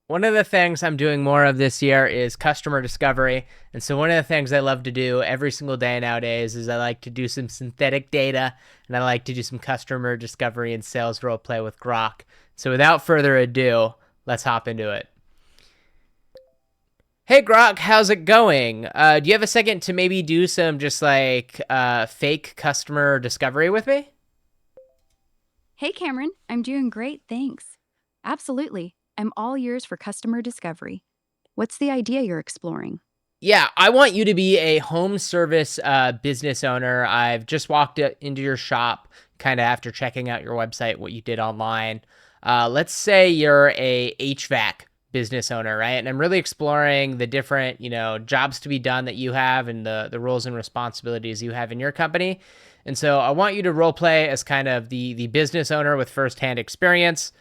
One of the things I'm doing more of this year is customer discovery. And so, one of the things I love to do every single day nowadays is I like to do some synthetic data and I like to do some customer discovery and sales role play with Grok. So, without further ado, let's hop into it. Hey Grok, how's it going? Do you have a second to maybe do some just like fake customer discovery with me? Hey Cameron, I'm doing great, thanks. Absolutely. I'm all ears for customer discovery. What's the idea you're exploring? Yeah, I want you to be a home service business owner. I've just walked into your shop kind of after checking out your website, what you did online. Let's say you're a HVAC business owner, right? And I'm really exploring the different, jobs to be done that you have and the roles and responsibilities you have in your company. And so I want you to role play as kind of the business owner with firsthand experience.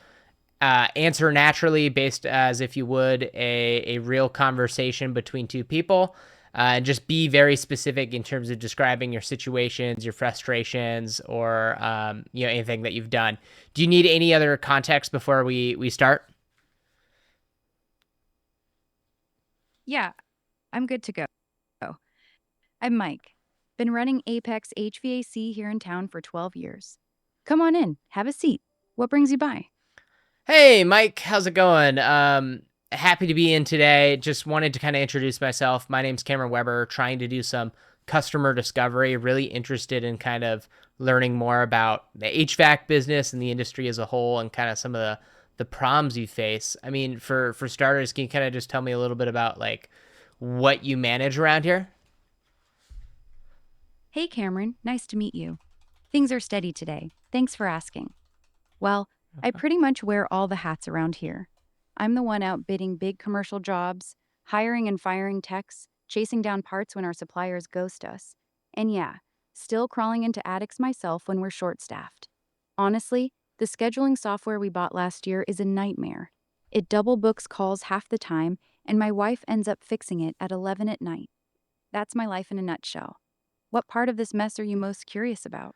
Answer naturally based as if you would a real conversation between two people, and just be very specific in terms of describing your situations, your frustrations, or anything that you've done. Do you need any other context before we start? Yeah, I'm good to go. I'm Mike. Been running Apex HVAC here in town for 12 years. Come on in, have a seat. What brings you by? Hey Mike, how's it going? Happy to be in today. Just wanted to kind of introduce myself. My name's Cameron Weber, trying to do some customer discovery, really interested in kind of learning more about the HVAC business and the industry as a whole and kind of some of the problems you face. I mean, for starters, can you kind of just tell me a little bit about like what you manage around here? Hey Cameron, nice to meet you. Things are steady today. Thanks for asking. Well, I pretty much wear all the hats around here. I'm the one out bidding big commercial jobs, hiring and firing techs, chasing down parts when our suppliers ghost us. And yeah, still crawling into attics myself when we're short staffed. Honestly, the scheduling software we bought last year is a nightmare. It double books calls half the time, and my wife ends up fixing it at 11 at night. That's my life in a nutshell. What part of this mess are you most curious about?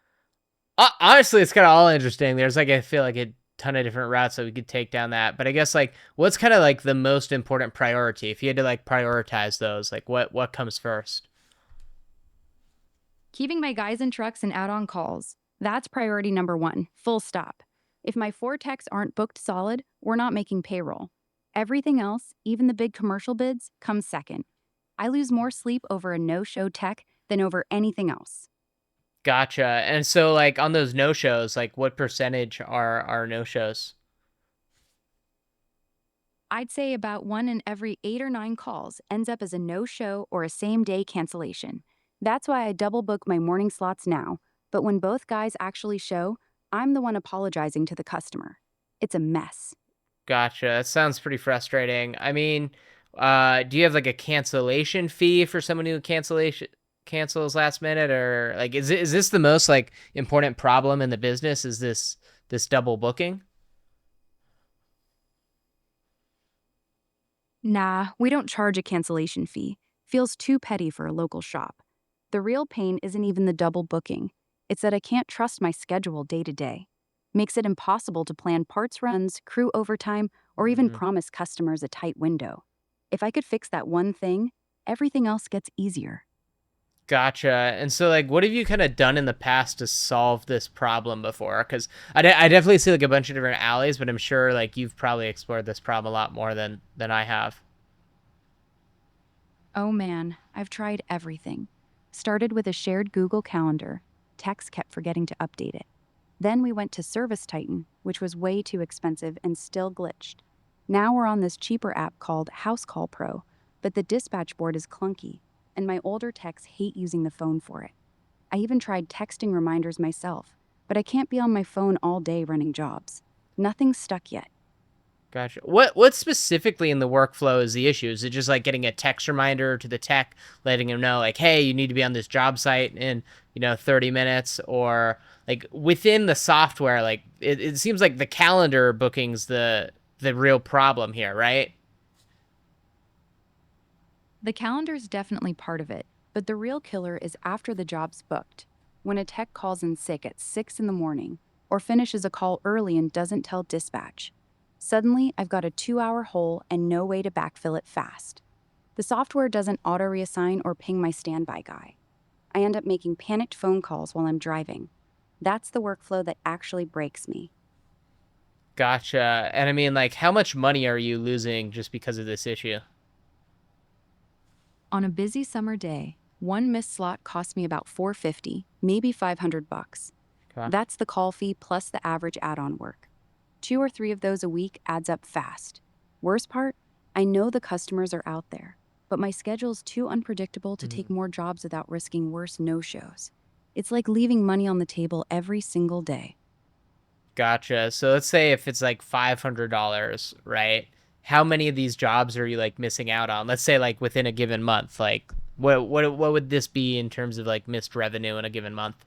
Honestly, it's kind of all interesting. There's like I feel like a ton of different routes that we could take down that. But I guess like what's kind of like the most important priority? If you had to like prioritize those, like what comes first? Keeping my guys in trucks and out on calls. That's priority number one, full stop. If my four techs aren't booked solid, we're not making payroll. Everything else, even the big commercial bids, comes second. I lose more sleep over a no show tech than over anything else. Gotcha. And so like on those no shows, like what percentage are no shows? I'd say about one in every 8 or 9 calls ends up as a no show or a same day cancellation. That's why I double book my morning slots now. But when both guys actually show, I'm the one apologizing to the customer. It's a mess. Gotcha. That sounds pretty frustrating. I mean, do you have like a cancellation fee for someone who cancellation cancels last minute, or like is this the most like important problem in the business? Is this double booking? Nah, we don't charge a cancellation fee. Feels too petty for a local shop. The real pain isn't even the double booking. It's that I can't trust my schedule day to day. Makes it impossible to plan parts runs, crew overtime, or even Mm-hmm. promise customers a tight window. If I could fix that one thing, everything else gets easier. Gotcha. And so, like, what have you kind of done in the past to solve this problem before? Because I definitely see like a bunch of different alleys, but I'm sure like you've probably explored this problem a lot more than I have. Oh man, I've tried everything. Started with a shared Google Calendar. Techs kept forgetting to update it. Then we went to Service Titan, which was way too expensive and still glitched. Now we're on this cheaper app called House Call Pro, but the dispatch board is clunky, and my older techs hate using the phone for it. I even tried texting reminders myself, but I can't be on my phone all day running jobs. Nothing's stuck yet. Gotcha. What specifically in the workflow is the issue? Is it just like getting a text reminder to the tech, letting him know like, hey, you need to be on this job site in 30 minutes, or like within the software, like it seems like the calendar booking's the real problem here, right? The calendar's definitely part of it, but the real killer is after the job's booked. When a tech calls in sick at 6 in the morning, or finishes a call early and doesn't tell dispatch. Suddenly, I've got a 2 hour hole and no way to backfill it fast. The software doesn't auto reassign or ping my standby guy. I end up making panicked phone calls while I'm driving. That's the workflow that actually breaks me. Gotcha. And I mean, like, how much money are you losing just because of this issue? On a busy summer day, one missed slot cost me about 450, maybe 500 bucks. Okay. That's the call fee plus the average add-on work. 2 or 3 of those a week adds up fast. Worst part, I know the customers are out there, but my schedule's too unpredictable to take Mhm. more jobs without risking worse no-shows. It's like leaving money on the table every single day. Gotcha. So let's say if it's like $500, right? How many of these jobs are you like missing out on? Let's say like within a given month. Like what would this be in terms of like missed revenue in a given month?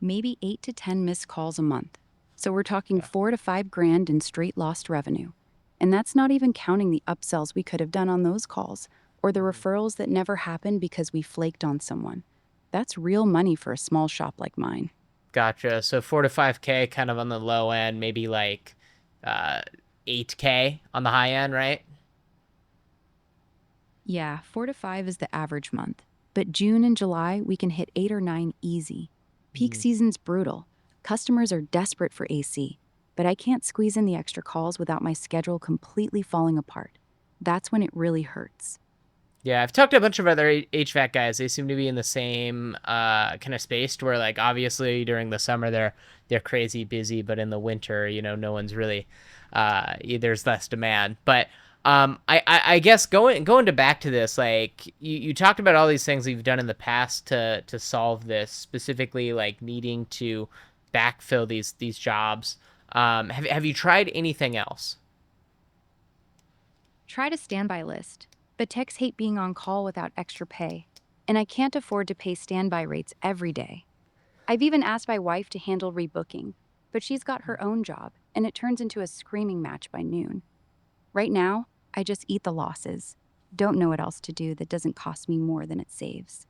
Maybe 8 to 10 missed calls a month. So we're talking Okay. 4 to 5 grand in straight lost revenue. And that's not even counting the upsells we could have done on those calls or the Mhm. referrals that never happened because we flaked on someone. That's real money for a small shop like mine. Gotcha. So 4 to 5K kind of on the low end, maybe like uh 8K on the high end, right? Yeah, 4 to 5 is the average month. But June and July, we can hit 8 or 9 easy. Peak Mhm. season's brutal. Customers are desperate for AC, but I can't squeeze in the extra calls without my schedule completely falling apart. That's when it really hurts. Yeah, I've talked to a bunch of other HVAC guys. They seem to be in the same kind of space where like obviously during the summer they're crazy busy, but in the winter, no one's really there's less demand. But I guess going to back to this, like you talked about all these things that you've done in the past to solve this, specifically like needing to backfill these jobs. Have you tried anything else? Tried a standby list, but techs hate being on call without extra pay, and I can't afford to pay standby rates every day. I've even asked my wife to handle rebooking, but she's got her own job, and it turns into a screaming match by noon. Right now, I just eat the losses. Don't know what else to do that doesn't cost me more than it saves.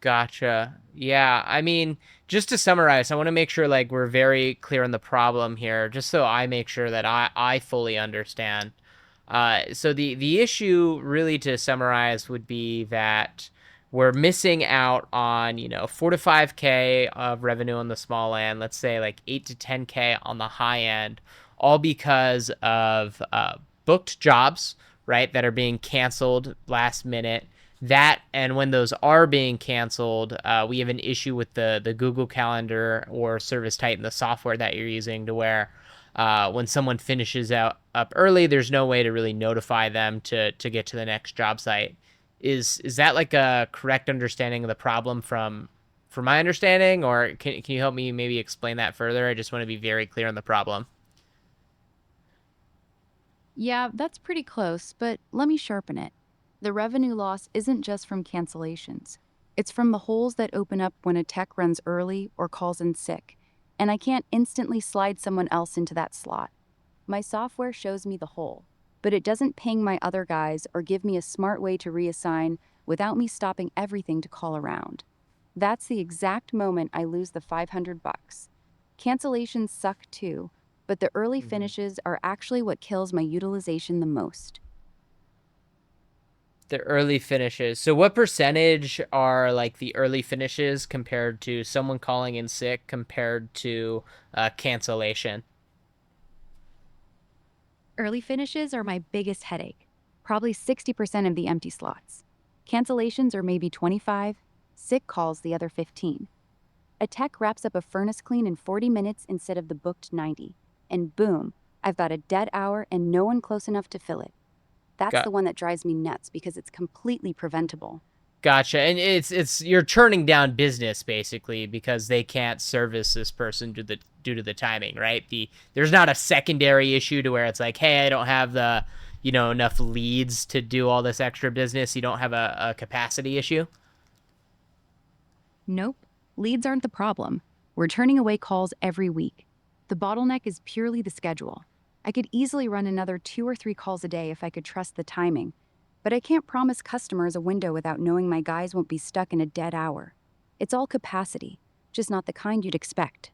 Gotcha. Yeah, I mean, just to summarize, I want to make sure like we're very clear on the problem here, just so I make sure that I fully understand. So the issue really to summarize would be that we're missing out on 4 to 5K of revenue on the small end, let's say like 8 to 10K on the high end, all because of booked jobs, right, that are being canceled last minute. That and when those are being canceled, we have an issue with the Google Calendar or Service Titan, the software that you're using, to where when someone finishes out up early, there's no way to really notify them to get to the next job site. Is that like a correct understanding of the problem from my understanding, or can you help me maybe explain that further? I just want to be very clear on the problem. Yeah, that's pretty close, but let me sharpen it. The revenue loss isn't just from cancellations. It's from the holes that open up when a tech runs early or calls in sick, and I can't instantly slide someone else into that slot. My software shows me the hole, but it doesn't ping my other guys or give me a smart way to reassign without me stopping everything to call around. That's the exact moment I lose the 500 bucks. Cancellations suck too, but the early Mhm. finishes are actually what kills my utilization the most. The early finishes. So what percentage are like the early finishes compared to someone calling in sick compared to cancellation? Early finishes are my biggest headache, probably 60% of the empty slots. Cancellations are maybe 25, sick calls the other 15. A tech wraps up a furnace clean in 40 minutes instead of the booked 90, and boom, I've got a dead hour and no one close enough to fill it. That's the Got one that drives me nuts because it's completely preventable. Gotcha. And it's you're turning down business basically because they can't service this person due to the timing, right? There's not a secondary issue to where it's like, hey, I don't have the enough leads to do all this extra business. You don't have a capacity issue. Nope, leads aren't the problem. We're turning away calls every week. The bottleneck is purely the schedule. I could easily run another 2 or 3 calls a day if I could trust the timing, but I can't promise customers a window without knowing my guys won't be stuck in a dead hour. It's all capacity, just not the kind you'd expect.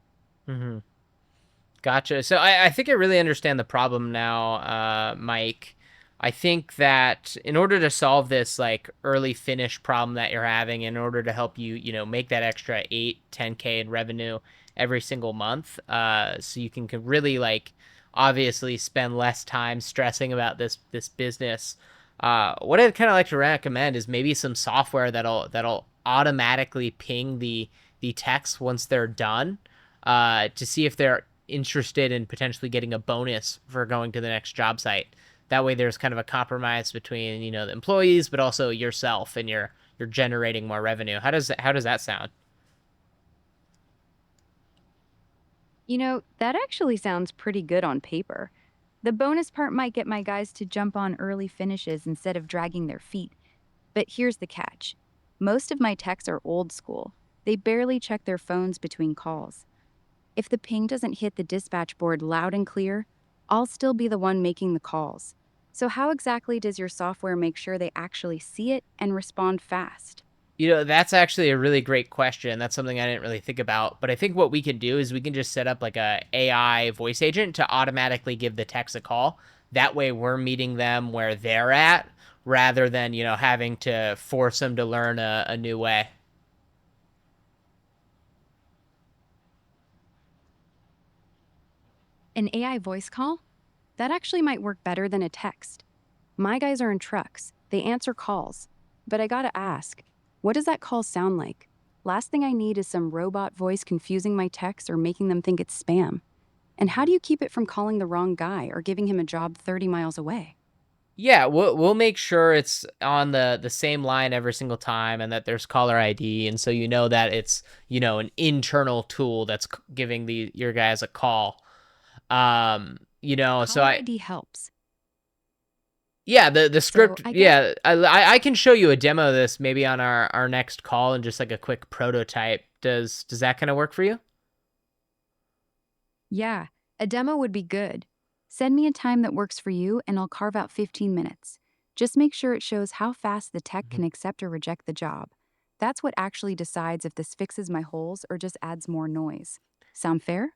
Mm-hmm. Gotcha. So I think I really understand the problem now, Mike. I think that in order to solve this like early finish problem that you're having, in order to help you, make that extra 8, 10K in revenue every single month, so you can really like obviously spend less time stressing about this business. What I'd kind of like to recommend is maybe some software that'll automatically ping the texts once they're done, to see if they're interested in potentially getting a bonus for going to the next job site. That way, there's kind of a compromise between the employees, but also yourself, and you're generating more revenue. How does that sound? That actually sounds pretty good on paper. The bonus part might get my guys to jump on early finishes instead of dragging their feet. But here's the catch. Most of my techs are old school. They barely check their phones between calls. If the ping doesn't hit the dispatch board loud and clear, I'll still be the one making the calls. So, how exactly does your software make sure they actually see it and respond fast? That's actually a really great question. That's something I didn't really think about. But I think what we can do is we can just set up like a AI voice agent to automatically give the text a call. That way we're meeting them where they're at, rather than, having to force them to learn a new way. An AI voice call? That actually might work better than a text. My guys are in trucks, they answer calls. But I gotta ask, what does that call sound like? Last thing I need is some robot voice confusing my text or making them think it's spam. And how do you keep it from calling the wrong guy or giving him a job 30 miles away? Yeah, we'll make sure it's on the same line every single time, and that there's caller ID, and so that it's an internal tool that's giving the your guys a call. So Caller ID helps. yeah, the So script, I guess yeah, I can show you a demo of this maybe on our next call, and just like a quick prototype. Does that kind of work for you? Yeah, a demo would be good. Send me a time that works for you, and I'll carve out 15 minutes. Just make sure it shows how fast the tech can accept or reject the job. That's what actually decides if this fixes my holes or just adds more noise. Sound fair?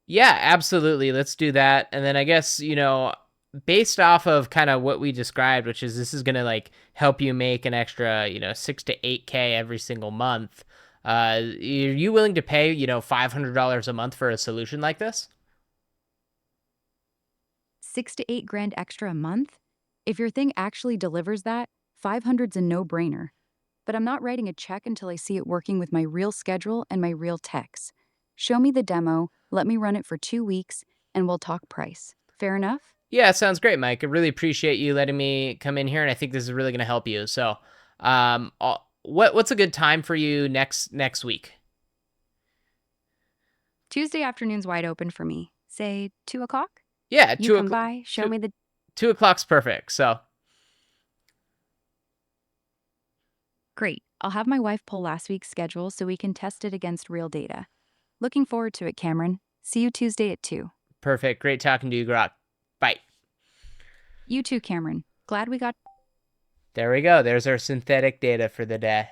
Yeah, absolutely. Let's do that. And then I guess, based off of kind of what we described, which is this is going to like help you make an extra, 6 to 8K every single month. Are you willing to pay, $500 a month for a solution like this? 6 to 8 grand extra a month? If your thing actually delivers that, 500's a no brainer. But I'm not writing a check until I see it working with my real schedule and my real techs. Show me the demo, let me run it for 2 weeks, and we'll talk price. Fair enough? Yeah, it sounds great, Mike. I really appreciate you letting me come in here, and I think this is really going to help you. So, what's a good time for you next week? Tuesday afternoon's wide open for me. Say 2 o'clock? Yeah, You come by, show two, me the. 2 o'clock's perfect. So, Great. I'll have my wife pull last week's schedule so we can test it against real data. Looking forward to it, Cameron. See you Tuesday at 2. perfect. Great talking to you, Grok. Bye. You too, Cameron. Glad we got. There we go. There's our synthetic data for the day.